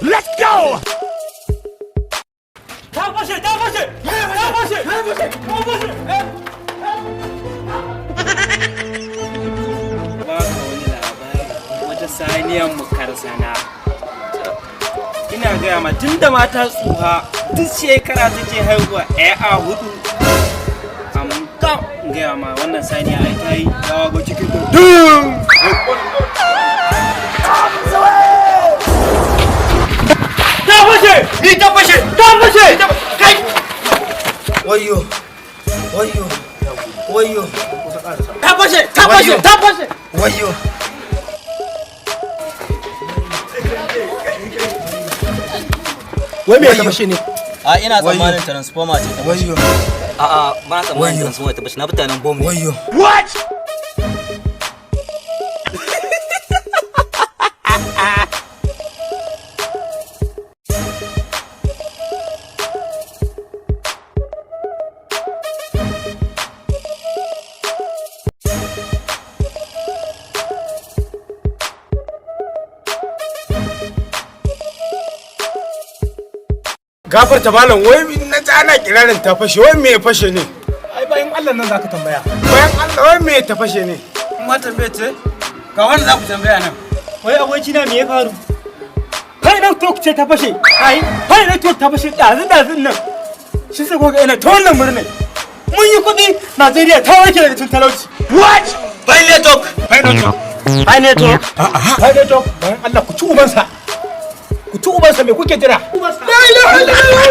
Let's go! tafashe ba ka wani labari wata saniyan mu karsana ina gaya ma tun da mata tsuha duk shekara take haihuwa a hudu amma gaya ma wannan saniya ai ta yi yawa ga cikin tafashe kai Wayo. tafashe Wayo. Wai me ya tafashe ne? A ina tsammanin transformer ce ta bashi. Wayo. A'a ba na tsammanin transformer ta bashi na mutanen bomb ne. Wayo. What? Gafarta malam wai na ji ana kirarin ta fashe wai me ya fashe ne? ai bayan Allah nan zaka tambaya Bayan Allah wai me ta fashe ne? kuma tambaye ce ga wanda za ku tambaya nan wai aboki na me ya faru kai nan to ce ta fashe kai nan to ta fashe dazun nan shi sai goga ina ta wannan murna mun yi kuɗi Najeriya ta warke daga cikin talauci What? bai network bayan Allah ku ci ubansa me kuke jira La ilaha illallah!